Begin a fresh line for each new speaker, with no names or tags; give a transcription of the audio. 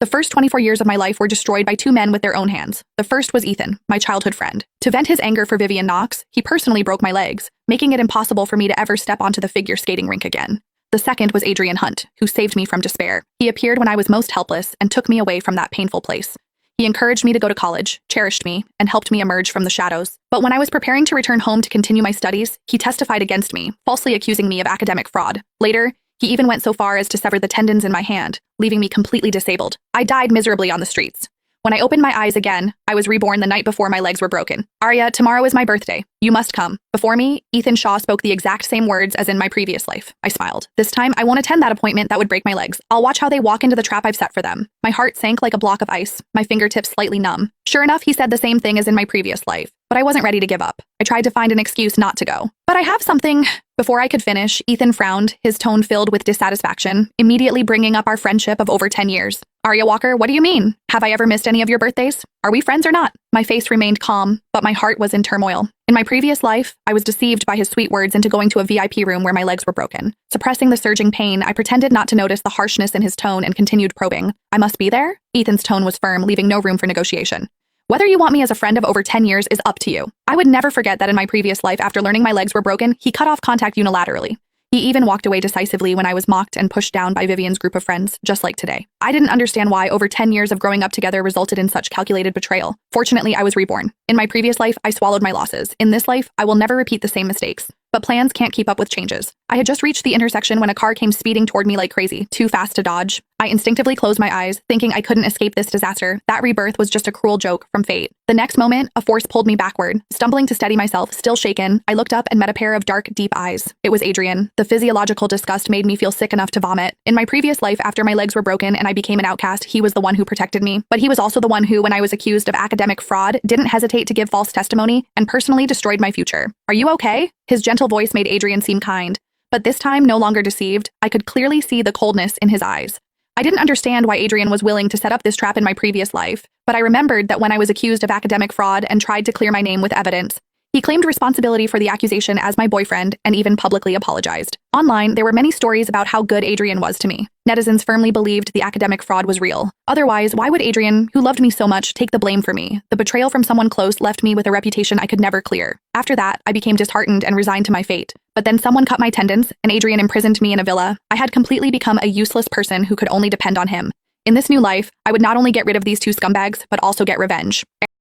The first 24 years of my life were destroyed by two men with their own hands. The first was Ethan, my childhood friend. To vent his anger for Vivian Knox, he personally broke my legs, making it impossible for me to ever step onto the figure skating rink again. The second was Adrian Hunt, who saved me from despair. He appeared when I was most helpless and took me away from that painful place. He encouraged me to go to college, cherished me, and helped me emerge from the shadows. But when I was preparing to return home to continue my studies, he testified against me, falsely accusing me of academic fraud. Later, he even went so far as to sever the tendons in my hand, leaving me completely disabled. I died miserably on the streets. When I opened my eyes again, I was reborn the night before my legs were broken. Arya, tomorrow is my birthday. You must come. Before me, Ethan Shaw spoke the exact same words as in my previous life. I smiled. This time, I won't attend that appointment that would break my legs. I'll watch how they walk into the trap I've set for them. My heart sank like a block of ice, my fingertips slightly numb. Sure enough, he said the same thing as in my previous life, but I wasn't ready to give up. I tried to find an excuse not to go. But I have something. Before I could finish, Ethan frowned, his tone filled with dissatisfaction, immediately bringing up our friendship of over 10 years. Arya Walker, what do you mean? Have I ever missed any of your birthdays? Are we friends or not? My face remained calm, but my heart was in turmoil. In my previous life, I was deceived by his sweet words into going to a VIP room where my legs were broken. Suppressing the surging pain, I pretended not to notice the harshness in his tone and continued probing. I must be there? Ethan's tone was firm, leaving no room for negotiation. Whether you want me as a friend of over 10 years is up to you. I would never forget that in my previous life, after learning my legs were broken, he cut off contact unilaterally. He even walked away decisively when I was mocked and pushed down by Vivian's group of friends, just like today. I didn't understand why over 10 years of growing up together resulted in such calculated betrayal. Fortunately, I was reborn. In my previous life, I swallowed my losses. In this life, I will never repeat the same mistakes. But plans can't keep up with changes. I had just reached the intersection when a car came speeding toward me like crazy, too fast to dodge. I instinctively closed my eyes, thinking I couldn't escape this disaster. That rebirth was just a cruel joke from fate. The next moment, a force pulled me backward. Stumbling to steady myself, still shaken, I looked up and met a pair of dark, deep eyes. It was Adrian. The physiological disgust made me feel sick enough to vomit. In my previous life, after my legs were broken and I became an outcast, he was the one who protected me. But he was also the one who, when I was accused of academic fraud, didn't hesitate to give false testimony and personally destroyed my future. Are you okay? His gentle voice made Adrian seem kind. But this time, no longer deceived, I could clearly see the coldness in his eyes. I didn't understand why Adrian was willing to set up this trap in my previous life, but I remembered that when I was accused of academic fraud and tried to clear my name with evidence, he claimed responsibility for the accusation as my boyfriend and even publicly apologized. Online, there were many stories about how good Adrian was to me. Netizens firmly believed the academic fraud was real. Otherwise, why would Adrian, who loved me so much, take the blame for me? The betrayal from someone close left me with a reputation I could never clear. After that, I became disheartened and resigned to my fate. But then someone cut my tendons, and Adrian imprisoned me in a villa. I had completely become a useless person who could only depend on him. In this new life, I would not only get rid of these two scumbags, but also get revenge.